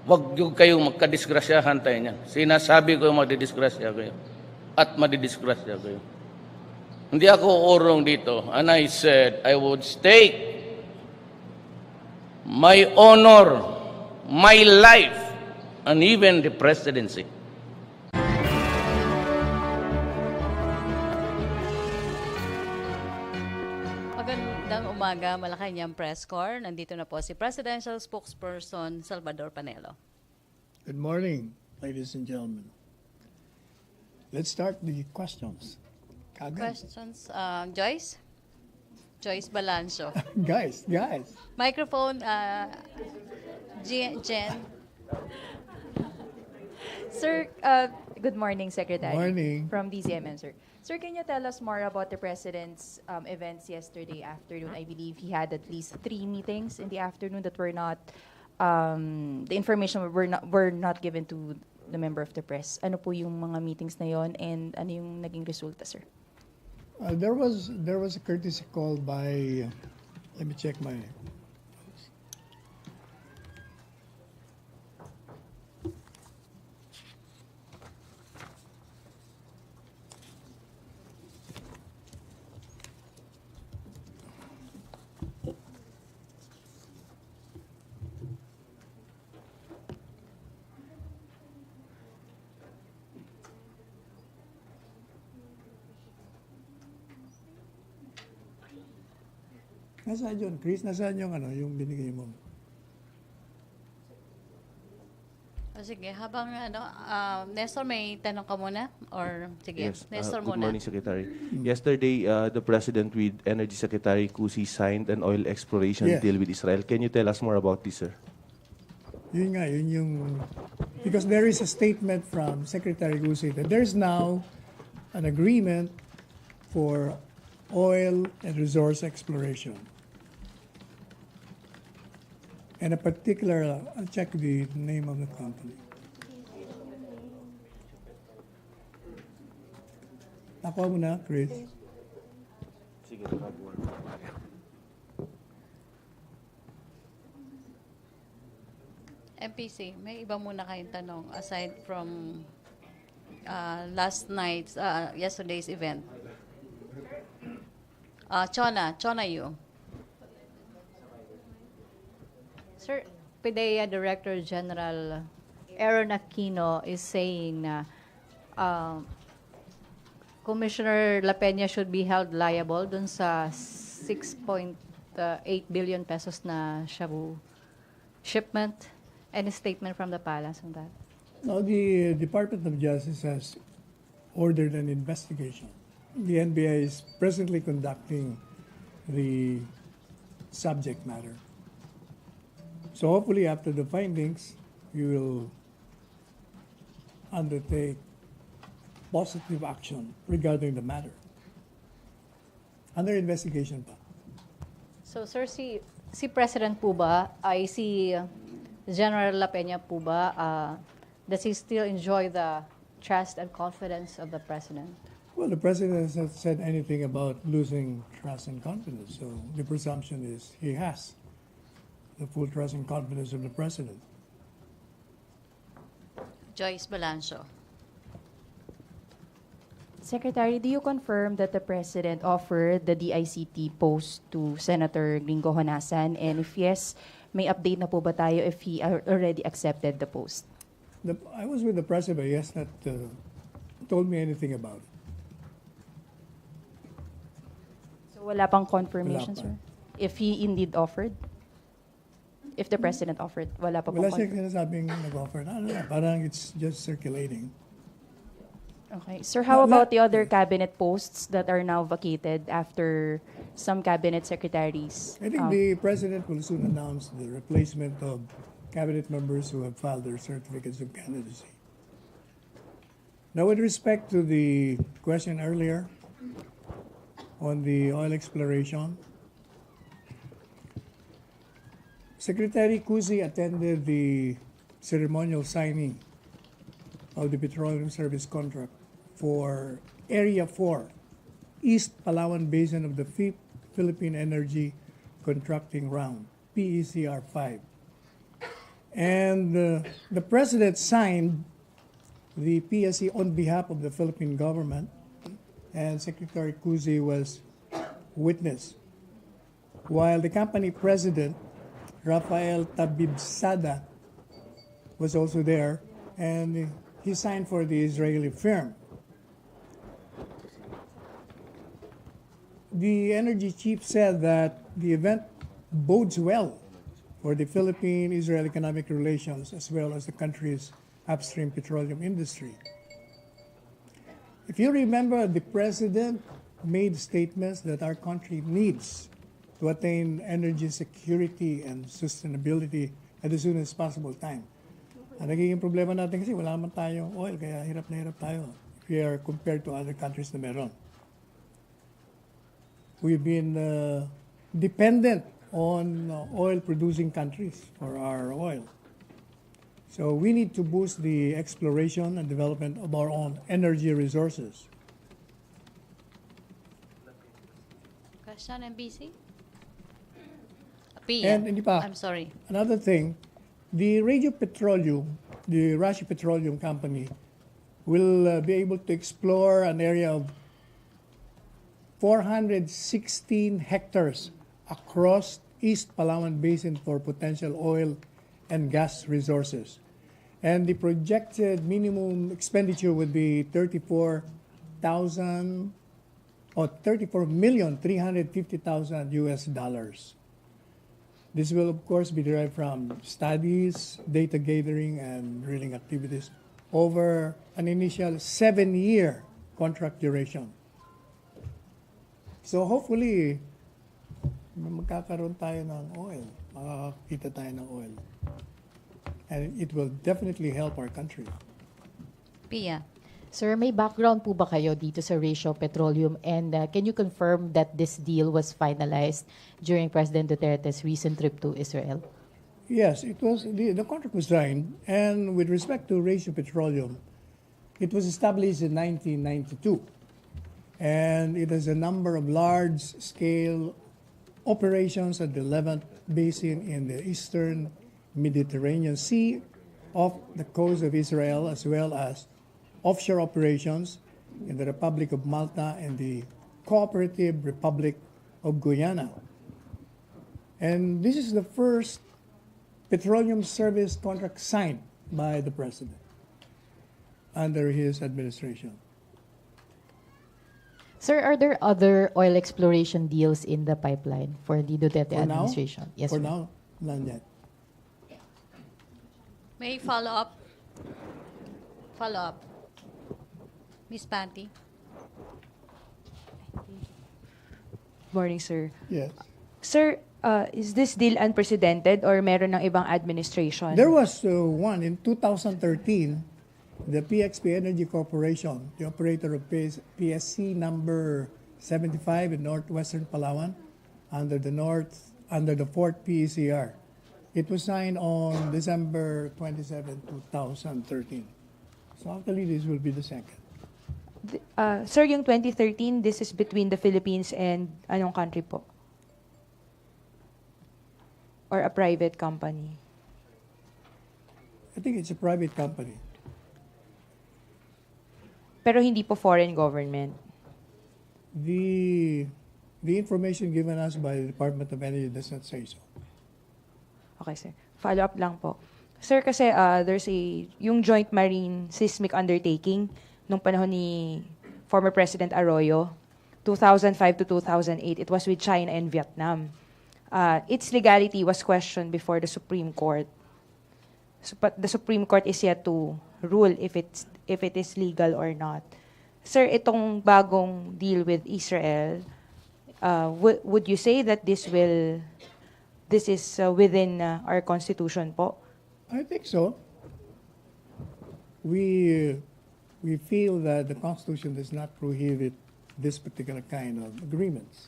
Huwag yung kayong magkadisgrasyahan tayo niyan. Sinasabi ko yung madidisgrasya kayo. At madidisgrasya kayo. Hindi ako urong dito. And I said, I would stake my honor, my life, and even the presidency. Magandang umaga, Malacañang Press Corps. Nandito na po si Presidential Spokesperson Salvador Panelo. Good morning, ladies and gentlemen. Let's start the questions. Kagad. Questions, Joyce? Joyce Balancio. Guys. Microphone, Jen. Sir, good morning, Secretary. Morning. From DCMN, sir. Sir, can you tell us more about the President's events yesterday afternoon? I believe he had at least 3 meetings in the afternoon that were not, the information were not given to the member of the press. Ano po yung mga meetings na yon and ano yung naging resulta, sir? There was a courtesy call by, let me check my. Nasaan yun, Chris? Nasaan yung yung binigay mo? O sige, habang Nestor, may tanong ka muna? Or sige, Yes. Nestor Good muna. morning, Secretary. Yesterday, the President with Energy Secretary Kusi signed an oil exploration Yes. deal with Israel. Can you tell us more about this, sir? Yun nga, yun yung... Because there is a statement from Secretary Gusi that there's now an agreement for oil and resource exploration. And a particular, I'll check the name of the company. Nakuha mo na, Chris? Sige, MPC, may iba muna kayong tanong aside from yesterday's event. Chona, you. Sir, PDEA Director General Aaron Aquino is saying na Commissioner La Peña should be held liable dun sa 6.8 billion pesos na shabu shipment. Any statement from the palace on that? Now, the Department of Justice has ordered an investigation. The NBI is presently conducting the subject matter. So hopefully after the findings, we will undertake positive action regarding the matter. Under investigation pa. So, sir, si President po ba, ay si General La Peña po ba, does he still enjoy the trust and confidence of the President? Well, the President has not said anything about losing trust and confidence. So the presumption is he has the full trust and confidence of the President. Joyce Balancio. Secretary, do you confirm that the President offered the DICT post to Senator Gringo Honasan? And if yes, may update na po ba tayo if he already accepted the post? I was with the President, but he has not told me anything about it. So wala pang confirmation, Wala pa. sir? If he indeed offered? If the President offered, wala pa Wala pong siyang sinasabing nag-offer. Parang it's just circulating. Okay. Sir, how about the other cabinet posts that are now vacated after some cabinet secretaries? I think the President will soon announce the replacement of cabinet members who have filed their certificates of candidacy. Now, with respect to the question earlier on the oil exploration, Secretary Kusi attended the ceremonial signing of the Petroleum Service contract for Area 4, East Palawan Basin of the 5th Philippine Energy Contracting Round, PECR 5. And the president signed the PSC on behalf of the Philippine government, and Secretary Cusi was witness. While the company president, Rafael Tabibsada, was also there, and he signed for the Israeli firm. The energy chief said that the event bodes well for the Philippine-Israel economic relations as well as the country's upstream petroleum industry. If you remember, the president made statements that our country needs to attain energy security and sustainability at the soonest possible time. Ang nagiging problema natin kasi wala naman tayong oil, kaya hirap na hirap tayo if we are compared to other countries na meron. We've been dependent on oil-producing countries for our oil. So we need to boost the exploration and development of our own energy resources. Question, MBC? Pia. And hindi pa. I'm sorry. Another thing, the Radio Petroleum, the Russian Petroleum Company, will be able to explore an area of 416 hectares across East Palawan Basin for potential oil and gas resources. And the projected minimum expenditure would be 34,350,000 US dollars. This will, of course, be derived from studies, data gathering, and drilling activities over an initial 7-year contract duration. So hopefully, magkakaroon tayo ng oil, makakakita tayo ng oil. And it will definitely help our country. Pia. Sir, may background po ba kayo dito sa Ratio Petroleum, and can you confirm that this deal was finalized during President Duterte's recent trip to Israel? Yes, it was. The contract was signed, and with respect to Ratio Petroleum, it was established in 1992, and it has a number of large-scale operations at the Levant Basin in the eastern Mediterranean Sea, off the coast of Israel, as well as offshore operations in the Republic of Malta and the Cooperative Republic of Guyana. And this is the first petroleum service contract signed by the president under his administration. Sir, are there other oil exploration deals in the pipeline for the Duterte For now? administration? Yes, For ma'am. now, none yet. May follow up? Follow up. Miss Panty. Morning, sir. Yes. Sir, is this deal unprecedented or meron ng ibang administration? There was one in 2013, the PXP Energy Corporation, the operator of PSC number 75 in northwestern Palawan, under the 4th PECR. It was signed on December 27, 2013. So actually, this will be the second. Sir, yung 2013, this is between the Philippines and anong country po? Or a private company? I think it's a private company. Pero hindi po foreign government. The information given us by the Department of Energy does not say so. Okay, sir. Follow up lang po. Sir, kasi there's yung Joint Marine Seismic Undertaking nung panahon ni former President Arroyo, 2005 to 2008, it was with China and Vietnam. Its legality was questioned before the Supreme Court. But the Supreme Court is yet to rule if it is legal or not. Sir, itong bagong deal with Israel, would you say that this is within our constitution po? I think so. We feel that the Constitution does not prohibit this particular kind of agreements.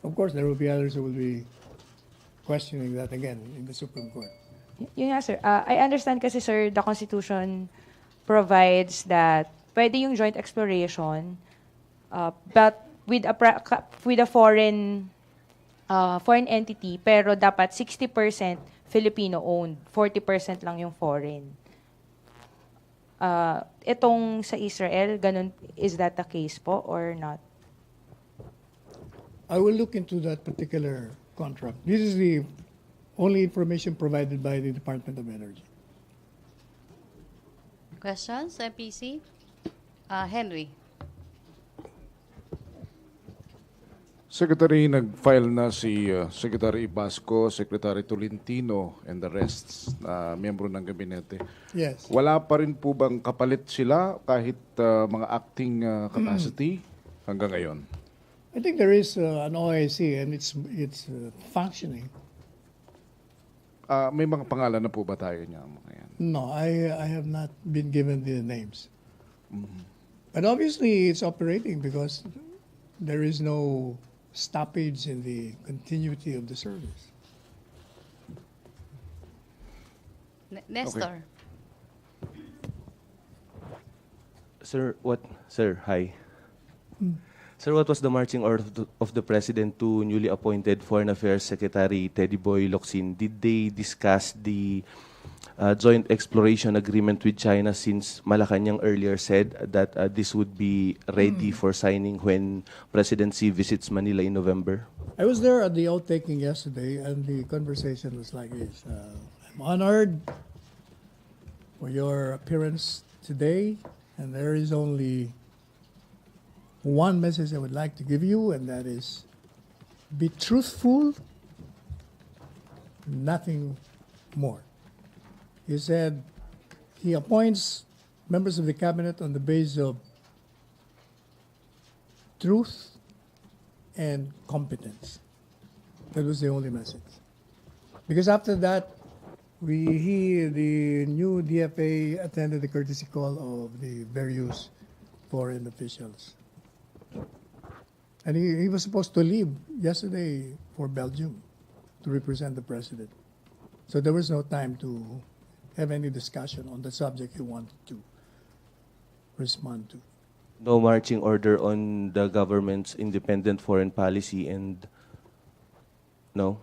Of course, there will be others who will be questioning that again in the Supreme Court. Yun nga, sir. I understand kasi, sir, the Constitution provides that pwede yung joint exploration, but with a foreign foreign entity, pero dapat 60% Filipino-owned, 40% lang yung foreign. Itong sa Israel, ganun, is that the case po or not? I will look into that particular contract. This is the only information provided by the Department of Energy. Questions, MPC? Henry. Secretary, nag-file na si Secretary Basco, Secretary Tolentino, and the rest na miyembro ng gabinete. Yes. Wala pa rin po bang kapalit sila kahit mga acting capacity hanggang ngayon? I think there is an OIC and it's functioning. May mga pangalan na po ba tayo niya? Mga yan? No, I have not been given the names. But obviously it's operating because there is no stoppage in the continuity of the service. Nestor. Sir, hi. Sir, what was the marching order of the President to newly appointed Foreign Affairs Secretary Teddy Boy Locsin? Did they discuss the joint exploration agreement with China, since Malacañang earlier said that this would be ready for signing when Presidency visits Manila in November? I was there at the outtaking yesterday and the conversation was like this. I'm honored for your appearance today, and there is only one message I would like to give you, and that is be truthful, nothing more. He said he appoints members of the cabinet on the basis of truth and competence. That was the only message. Because after that, the new DFA attended the courtesy call of the various foreign officials. And he was supposed to leave yesterday for Belgium to represent the president. So there was no time to have any discussion on the subject he wanted to respond to. No marching order on the government's independent foreign policy and no?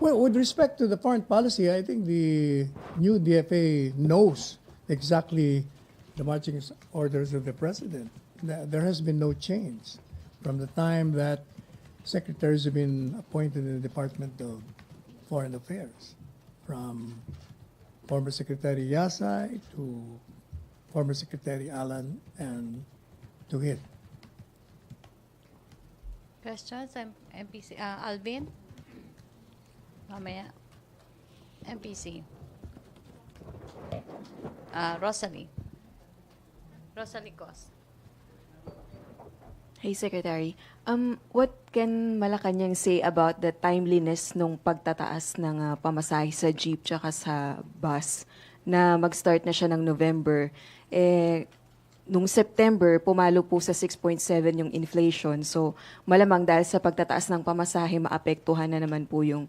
Well, with respect to the foreign policy, I think the new DFA knows exactly the marching orders of the president. There has been no change from the time that secretaries have been appointed in the Department of Foreign Affairs, from former Secretary Yasay to former Secretary Alan and to him. Questions, MPC? Alvin? Mamaya. MPC. Rosalie. Rosalie Cos. Hey, Secretary. What can Malacañang say about the timeliness nung pagtataas ng pamasahe sa jeep tsaka sa bus na mag-start na siya ng November? Nung September, pumalo po sa 6.7 yung inflation. So, malamang dahil sa pagtataas ng pamasahe, maapektuhan na naman po yung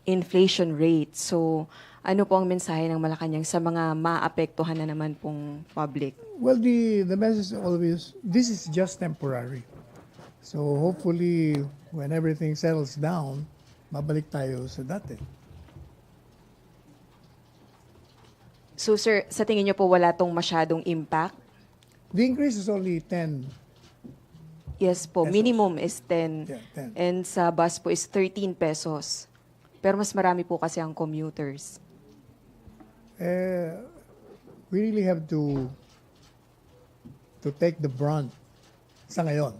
inflation rate. So, ano po ang mensahe ng Malacañang sa mga maapektuhan na naman pong public? Well, the message always, this is just temporary. So hopefully, when everything settles down, mabalik tayo sa dati. So, sir, sa tingin niyo po wala tong masyadong impact? The increase is only 10. Yes po, Pesos. minimum is 10. Yeah, 10. And sa bus po is 13 pesos. Pero mas marami po kasi ang commuters. We really have to take the brunt sa ngayon.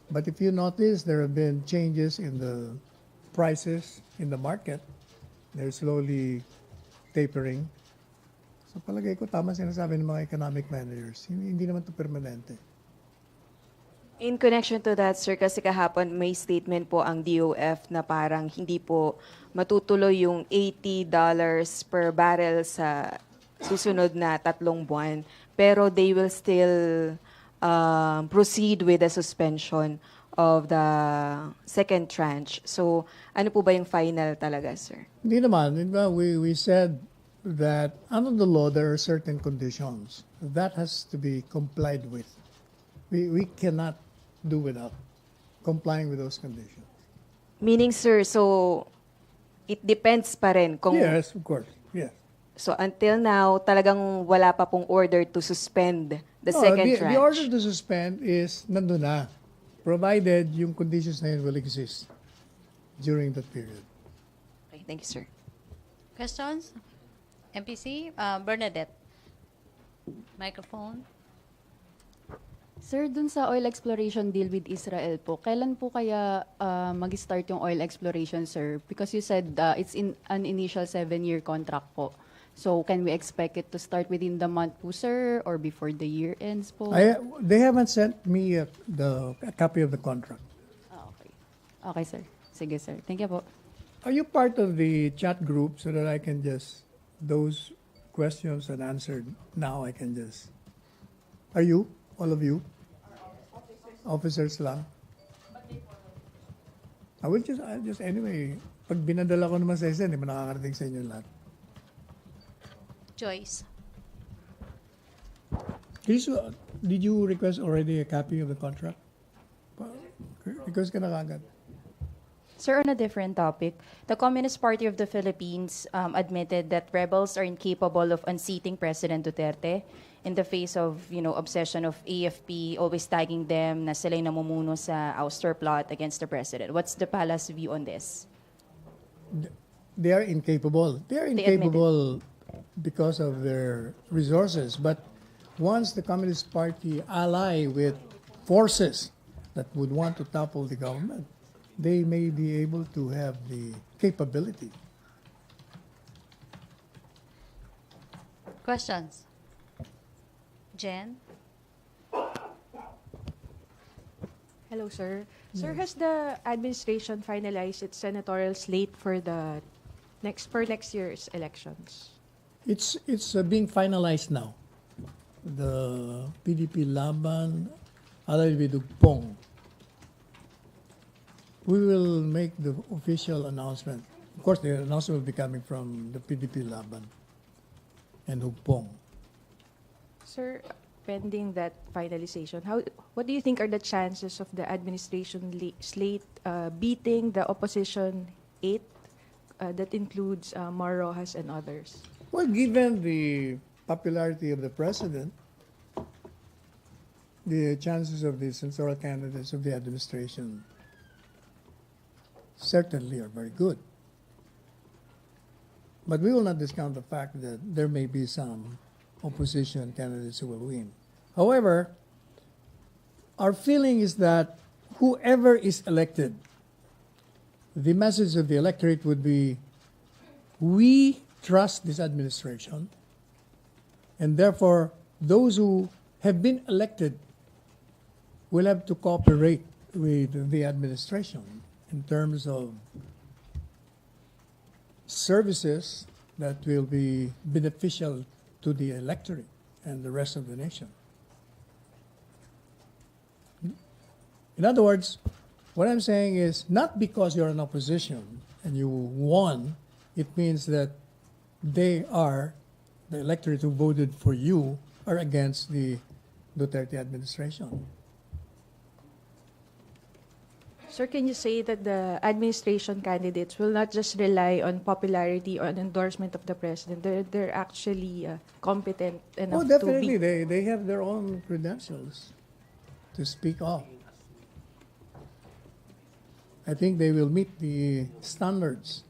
But if you notice, there have been changes in the prices in the market. They're slowly tapering. So palagay ko tama sinasabi ng mga economic managers. Hindi naman to permanente. In connection to that, sir, kasi kahapon may statement po ang DOF na parang hindi po matutuloy yung $80 per barrel sa susunod na 3 buwan. Pero they will still proceed with the suspension of the second tranche. So, ano po ba yung final talaga, sir? Hindi naman. We said that under the law, there are certain conditions. That has to be complied with. We cannot do without complying with those conditions. Meaning, sir, so it depends pa rin kung... Yes, of course. Yes. So until now, talagang wala pa pong order to suspend the No, second the tranche. order to suspend is nandun na, provided yung conditions na yun will exist during that period. Okay, thank you, sir. Questions? MPC? Bernadette. Microphone. Sir, dun sa oil exploration deal with Israel po, kailan po kaya mag-start yung oil exploration, sir? Because you said it's in an initial 7-year contract po. So, can we expect it to start within the month po, sir, or before the year ends po? They haven't sent me a copy of the contract. Okay. Okay, sir. Sige, sir. Thank you po. Are you part of the chat group so that I can just, those questions and answered now, I can just... Are you? All of you? Officers lang? I'll just anyway, pag binadala ko naman sa isa, hindi mo nakakarating sa inyo lahat. Joyce. Did you request already a copy of the contract? Request ka na kagad. Sir, on a different topic, the Communist Party of the Philippines admitted that rebels are incapable of unseating President Duterte in the face of, obsession of AFP, always tagging them na sila yung namumuno sa ouster plot against the president. What's the palace view on this? They are incapable. They are incapable because of their resources. But once the Communist Party ally with forces that would want to topple the government, they may be able to have the capability. Questions? Jen? Hello, sir. Sir, has the administration finalized its senatorial slate for the next year's elections? It's being finalized now. The PDP Laban, alay with Dugpong. We will make the official announcement. Of course, the announcement will be coming from the PDP Laban and Hugpong. Sir, pending that finalization, what do you think are the chances of the administration slate beating the opposition 8 that includes Mar Rojas and others? Well, given the popularity of the president, the chances of the senatorial candidates of the administration certainly are very good. But we will not discount the fact that there may be some opposition candidates who will win. However, our feeling is that whoever is elected, the message of the electorate would be, we trust this administration, and therefore those who have been elected will have to cooperate with the administration in terms of services that will be beneficial to the electorate and the rest of the nation. In other words, what I'm saying is not because you're in opposition and you won, it means that the electorate who voted for you are against the Duterte administration. Sir, can you say that the administration candidates will not just rely on popularity or an endorsement of the president? They're actually competent enough Oh, definitely. to be... They have their own credentials to speak of. I think they will meet the standards.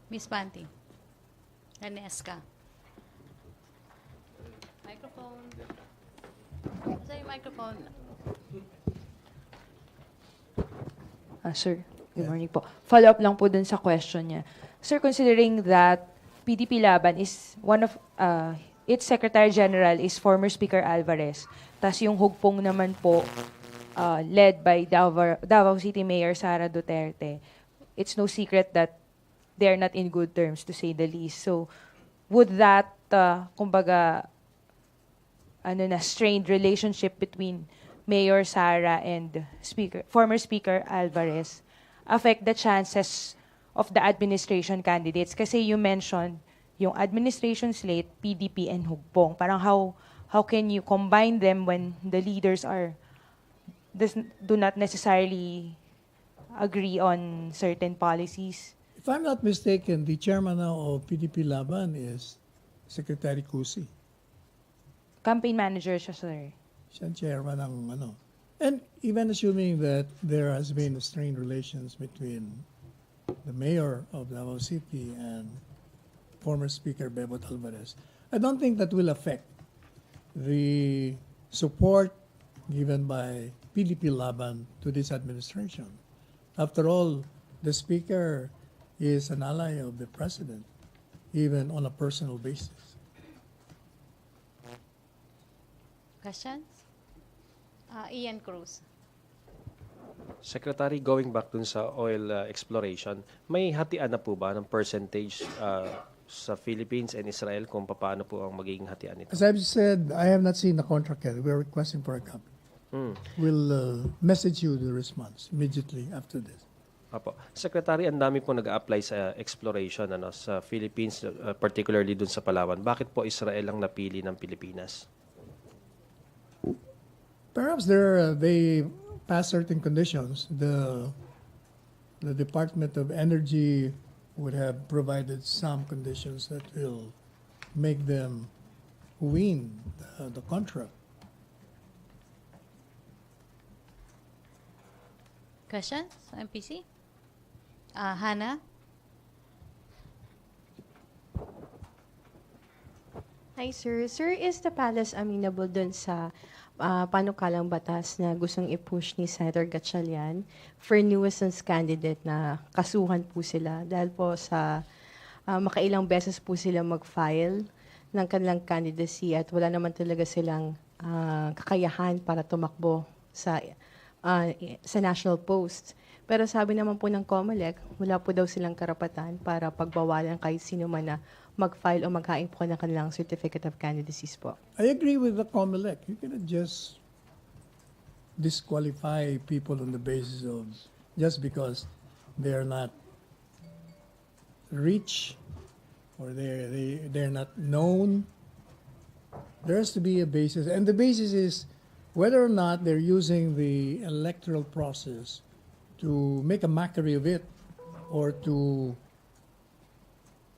Miss Panty. Renesca. Microphone. Sa yung microphone. Sir, good morning po. Follow-up lang po dun sa question niya. Sir, considering that PDP Laban is one of, its Secretary General is former Speaker Alvarez, tas yung hugpong naman po, led by Davao City Mayor Sara Duterte, it's no secret that they're not in good terms, to say the least. So, would that, kumbaga, strained relationship between Mayor Sara and former Speaker Alvarez affect the chances of the administration candidates? Kasi you mentioned yung administration slate, PDP and Hugpong. Parang how can you combine them when the leaders are do not necessarily agree on certain policies. If I'm not mistaken, the chairman now of PDP Laban is Secretary Cusi. Campaign manager siya, sir. Siya ang chairman ng ano. And even assuming that there has been strained relations between the mayor of Davao City and former Speaker Bebot Alvarez, I don't think that will affect the support given by PDP Laban to this administration. After all, the Speaker is an ally of the President, even on a personal basis. Questions? Ian Cruz. Secretary, going back dun sa oil exploration, may hatian na po ba ng percentage sa Philippines and Israel kung paano po ang magiging hatian nito? As I've said, I have not seen the contract yet. We're requesting for a copy. We'll message you the response immediately after this. Apo. Secretary, ang dami po nag-a-apply sa exploration sa Philippines, particularly dun sa Palawan. Bakit po Israel ang napili ng Pilipinas? Perhaps they pass certain conditions. The Department of Energy would have provided some conditions that will make them win the contract. Questions? MPC? Hannah? Hi, sir. Sir, is the palace amenable dun sa panukalang batas na gustong i-push ni Senator Gatchalian for nuisance candidate na kasuhan po sila dahil po sa makailang beses po sila mag-file ng kanilang candidacy at wala naman talaga silang kakayahan para tumakbo sa national post. Pero sabi naman po ng COMELEC, wala po daw silang karapatan para pagbawalan kahit sino man na mag-file o maghain po ng kanilang certificate of candidacies po. I agree with the COMELEC. You cannot just disqualify people on the basis of just because they're not rich or they're not known. There has to be a basis, and the basis is whether or not they're using the electoral process to make a mockery of it or to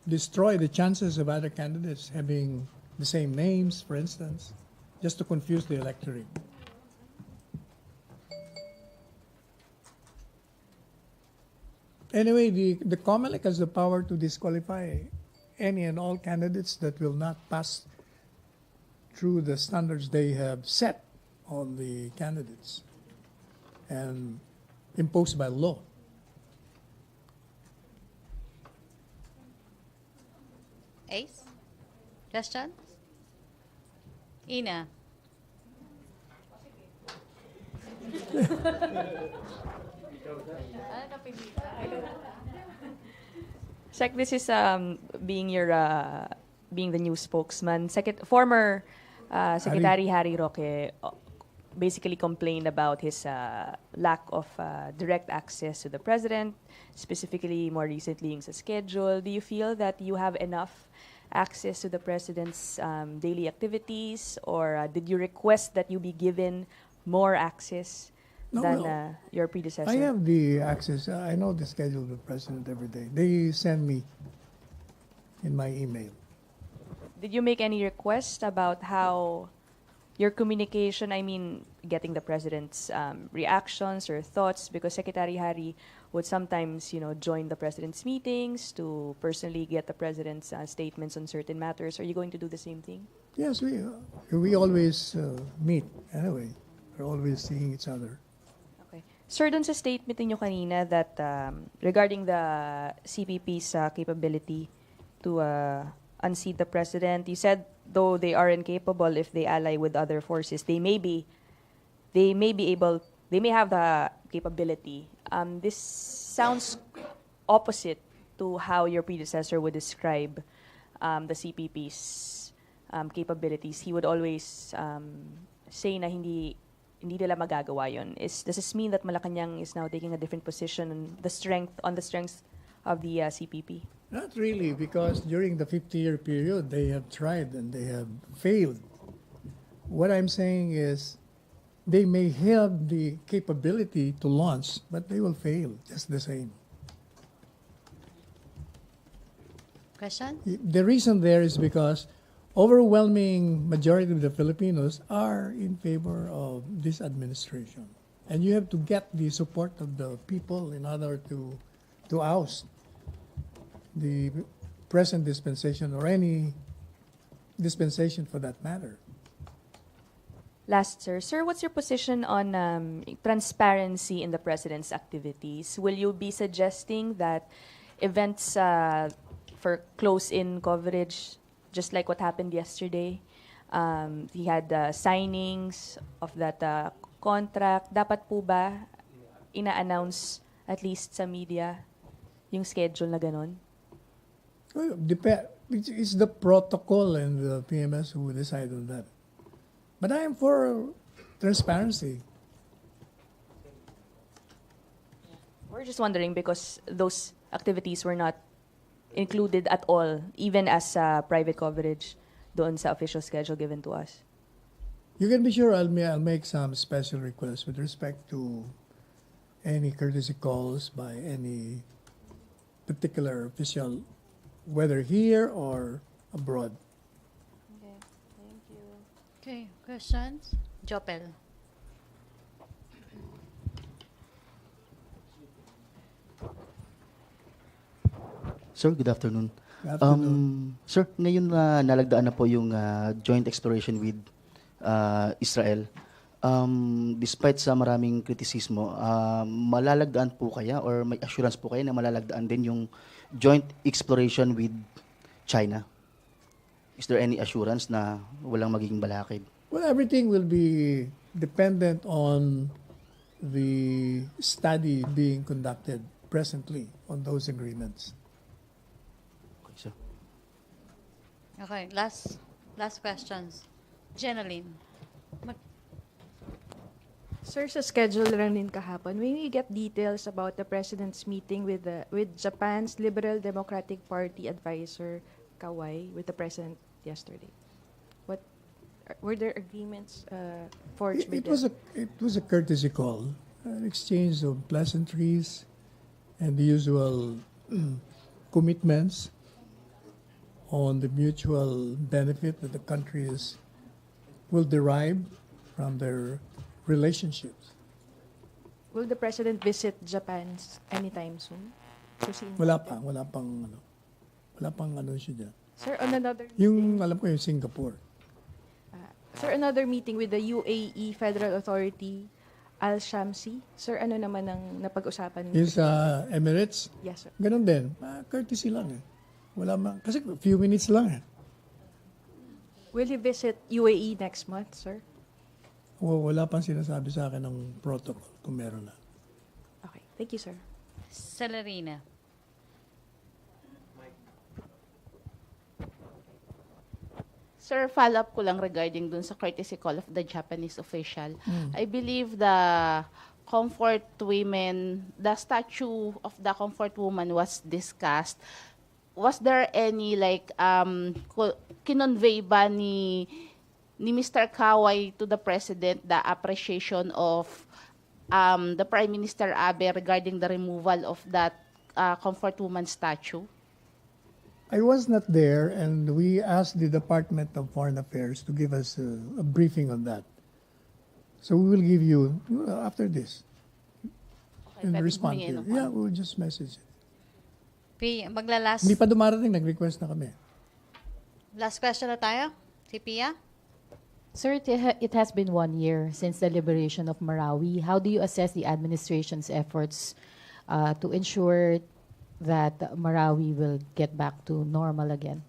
destroy the chances of other candidates having the same names, for instance, just to confuse the electorate. Anyway, the COMELEC has the power to disqualify any and all candidates that will not pass through the standards they have set on the candidates and imposed by law. Ace? Questions? Ina? Sec, this is being the new spokesman. Former Secretary Harry Roque basically complained about his lack of direct access to the president, specifically more recently yung sa schedule. Do you feel that you have enough access to the president's daily activities, or did you request that you be given more access than your predecessor? I have the access. I know the schedule of the president every day. They send me in my email. Did you make any request about how your communication, I mean, getting the president's reactions or thoughts? Because Secretary Harry would sometimes, join the president's meetings to personally get the president's statements on certain matters. Are you going to do the same thing? Yes, we always meet anyway. We're always seeing each other. Okay. Sir, dun sa statement niyo kanina that regarding the CPP's capability to unseat the president, you said though they are incapable, if they ally with other forces, they may have the capability. This sounds opposite to how your predecessor would describe the CPP's capabilities. He would always say na hindi nila magagawa yun. Does this mean that Malacañang is now taking a different position on the strength of the CPP? Not really, because during the 50-year period, they have tried and they have failed. What I'm saying is they may have the capability to launch, but they will fail just the same. Question? The reason there is because overwhelming majority of the Filipinos are in favor of this administration. And you have to get the support of the people in order to oust the present dispensation or any dispensation for that matter. Last, sir. Sir, what's your position on transparency in the president's activities? Will you be suggesting that events for close-in coverage, just like what happened yesterday, he had signings of that contract, dapat po ba ina-announce at least sa media yung schedule na ganon? Well, it's the protocol and the PMS who decide on that. But I am for transparency. We're just wondering because those activities were not included at all, even as private coverage doon sa official schedule given to us. You can be sure I'll make some special requests with respect to any courtesy calls by any particular official, whether here or abroad. Okay, thank you. Okay, questions? Jopel. Sir, good afternoon. Good afternoon. Sir, ngayon na nalagdaan na po yung joint exploration with Israel. Despite sa maraming kritisismo, malalagdaan po kaya or may assurance po kaya na malalagdaan din yung joint exploration with China? Is there any assurance na walang magiging balakid? Well, everything will be dependent on the study being conducted presently on those agreements. Okay, sir. Okay, last questions. Jeneline. Sir, sa schedule lang din kahapon, when we get details about the President's meeting with Japan's Liberal Democratic Party advisor, Kawai, with the President yesterday? Were there agreements forged with them? It was a courtesy call, an exchange of pleasantries and the usual commitments on the mutual benefit that the countries will derive from their relationships. Will the President visit Japan anytime soon? Wala pang ano siya dyan. Sir, on another Yung alam ko yung Singapore. Sir, another meeting with the UAE Federal Authority, Al-Shamsi. Sir, ano naman ang napag-usapan? Yung sa Emirates? Yes, sir. Ganun din. Courtesy lang eh. Kasi few minutes lang eh. Will he visit UAE next month, sir? Wala pang sinasabi sa akin ng protocol kung meron na. Okay. Thank you, sir. Celerina. Sir, follow-up ko lang regarding dun sa courtesy call of the Japanese official. I believe the comfort women, the statue of the comfort woman was discussed. Was there any kinonvey ba ni Mr. Kawai to the President the appreciation of the Prime Minister Abe regarding the removal of that comfort woman statue? I was not there, and we asked the Department of Foreign Affairs to give us a briefing on that. So we will give you after this. Okay, and pwede respond humingi to ng you. Yeah, we'll just message it. Maglalas. Hindi pa dumarating, nag-request na kami. Last question na tayo. Si Pia? Sir, it has been 1 year since the liberation of Marawi. How do you assess the administration's efforts to ensure that Marawi will get back to normal again?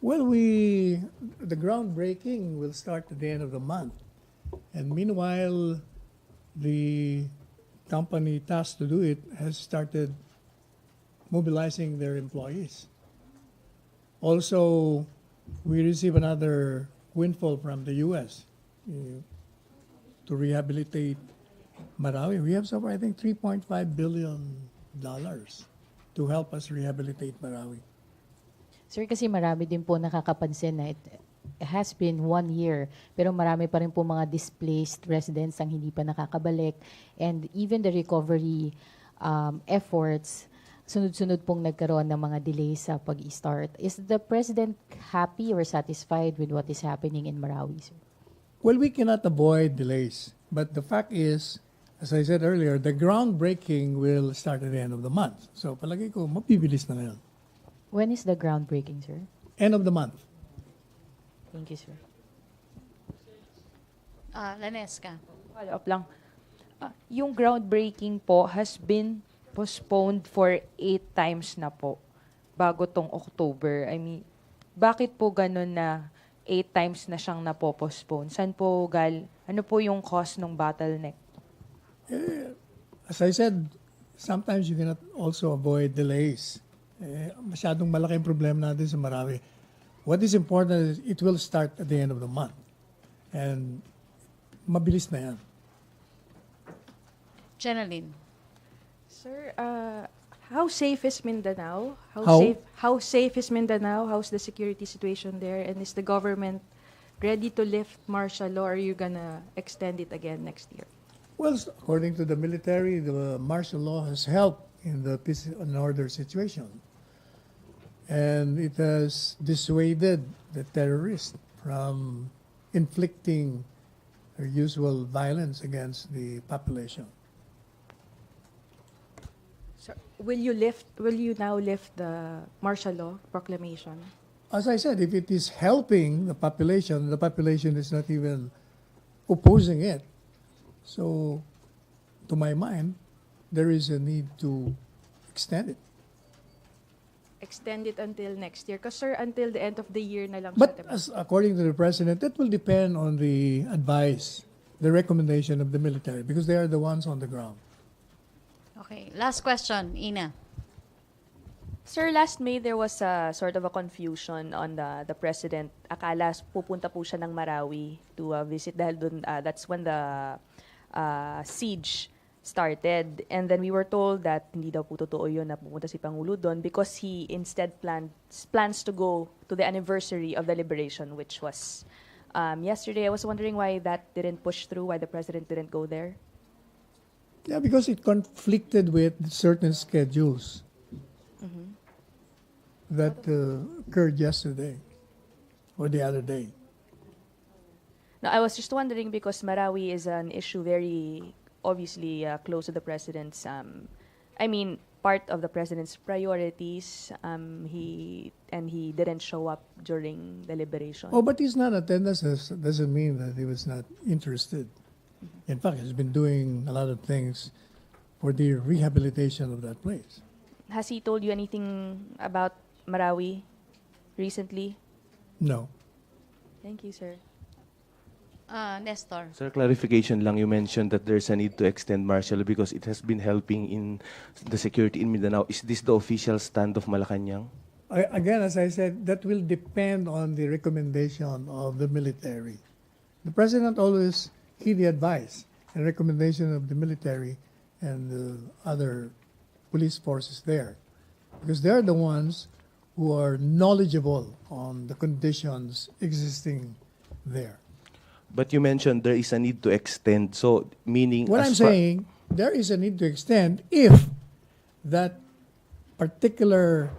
Well, the groundbreaking will start at the end of the month. And meanwhile, the company tasked to do it has started mobilizing their employees. Also, we receive another windfall from the U.S. To rehabilitate Marawi. We have so far, I think, $3.5 billion to help us rehabilitate Marawi. Sir, kasi marami din po nakakapansin na has been 1 year, pero marami pa rin po mga displaced residents ang hindi pa nakakabalik. And even the recovery efforts, sunod-sunod pong nagkaroon ng mga delays sa pag-start. Is the President happy or satisfied with what is happening in Marawi, sir? Well, we cannot avoid delays. But the fact is, as I said earlier, the groundbreaking will start at the end of the month. So palagi ko, mabibilis na ngayon. When is the groundbreaking, sir? End of the month. Thank you, sir. Lanesca. Follow up lang. Yung groundbreaking po has been postponed for 8 times na po bago tong October. I mean, bakit po ganun na 8 times na siyang napopostpone? Saan po ano po yung cause ng bottleneck? As I said, sometimes you cannot also avoid delays. Masyadong malaking problema natin sa Marawi. What is important is it will start at the end of the month. And mabilis na yan. Jeneline. Sir, how safe is Mindanao? How safe is Mindanao? How's the security situation there? And is the government ready to lift martial law, or are you gonna extend it again next year? Well, according to the military, the martial law has helped in the peace and order situation. And it has dissuaded the terrorists from inflicting their usual violence against the population. So, will you now lift the martial law proclamation? As I said, if it is helping the population is not even opposing it. So, to my mind, there is a need to extend it. Extend it until next year? Because, sir, until the end of the year na lang But siya. according to the President, that will depend on the advice, the recommendation of the military, because they are the ones on the ground. Okay, last question, Ina. Sir, last May there was a sort of a confusion on the president. Akala pupunta po siya ng Marawi to visit dahil dun, that's when the siege started. And then we were told that hindi daw po totoo yun na pupunta si Pangulo doon because he instead plans to go to the anniversary of the liberation, which was yesterday. I was wondering why that didn't push through, why the president didn't go there. Yeah, because it conflicted with certain schedules that occurred yesterday or the other day. Now, I was just wondering because Marawi is an issue very obviously close to the president's, part of the president's priorities. He didn't show up during the liberation. Oh, but he's not attendance doesn't mean that he was not interested. In fact, he's been doing a lot of things for the rehabilitation of that place. Has he told you anything about Marawi recently? No. Thank you, sir. Nestor. Sir, clarification lang, you mentioned that there's a need to extend martial law because it has been helping in the security in Mindanao. Is this the official stand of Malacañang? Again, as I said, that will depend on the recommendation of the military. The president always heed the advice and recommendation of the military and the other police forces there, because they're the ones who are knowledgeable on the conditions existing there. But you mentioned there is a need to extend, so meaning... What I'm saying, there is a need to extend if that particular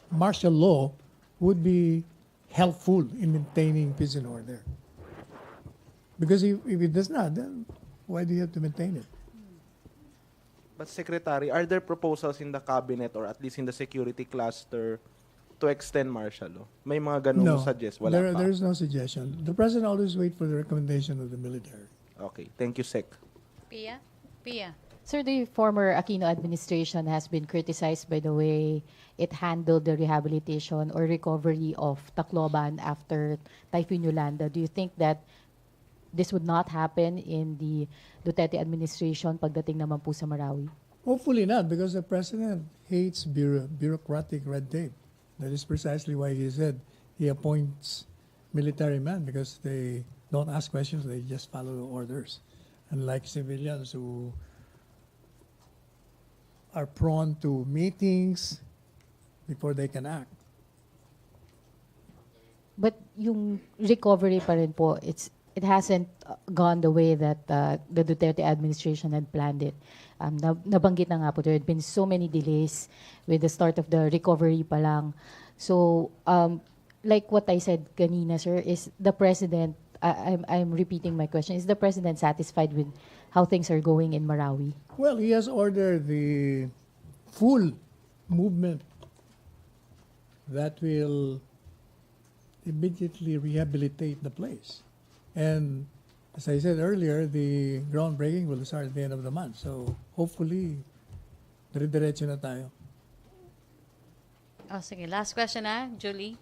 martial law would be helpful in maintaining peace and order. Because if it does not, then why do you have to maintain it? But Secretary, are there proposals in the cabinet or at least in the security cluster to extend martial law? May mga ganung suggest? Wala pa. There is no suggestion. The president always wait for the recommendation of the military. Okay, thank you, Sec. Pia? Sir, the former Aquino administration has been criticized by the way it handled the rehabilitation or recovery of Tacloban after Typhoon Yolanda. Do you think that this would not happen in the Duterte administration pagdating naman po sa Marawi? Hopefully not, because the president hates bureaucratic red tape. That is precisely why he said he appoints military men, because they don't ask questions, they just follow the orders. Unlike civilians who are prone to meetings before they can act. But yung recovery pa rin po, it hasn't gone the way that the Duterte administration had planned it. Nabanggit na nga po, there had been so many delays with the start of the recovery pa lang. So, like what I said kanina, sir, is the President, I'm repeating my question, is the President satisfied with how things are going in Marawi? Well, he has ordered the full movement that will immediately rehabilitate the place. And as I said earlier, the groundbreaking will start at the end of the month. So hopefully, dire-diretso na tayo. Oh, sige. Last question na, Julie.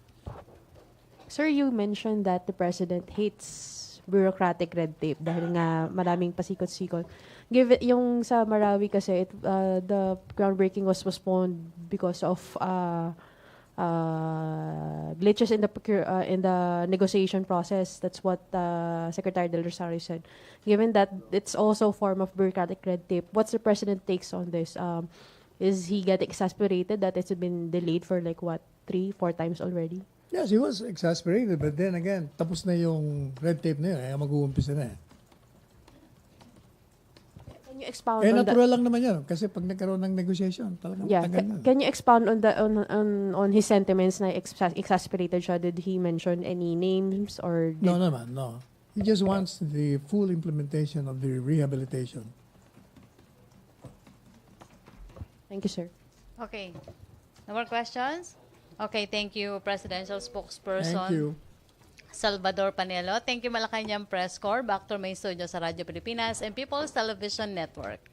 Sir, you mentioned that the President hates bureaucratic red tape dahil nga maraming pasikot-sikot. Given yung sa Marawi kasi, the groundbreaking was postponed because of glitches in the negotiation process. That's what Secretary Del Rosario said. Given that it's also a form of bureaucratic red tape, what's the President takes on this? Is he getting exasperated that it's been delayed for like what, 3-4 times already? Yes, he was exasperated, but then again, tapos na yung red tape na yun, kaya mag-uumpisa na eh. Can you expound Eh, on natural lang naman yan, kasi pag nagkaroon ng negotiation, talagang tagal na. Can you expound on on his sentiments na exasperated siya? Did he mention any names or No naman, no. He just wants the full implementation of the rehabilitation. Thank you, sir. Okay. No more questions? Okay, thank you, Presidential Spokesperson. Thank you. Salvador Panelo. Thank you, Malacañang Press Corps. Back to my studio sa Radyo Pilipinas and People's Television Network.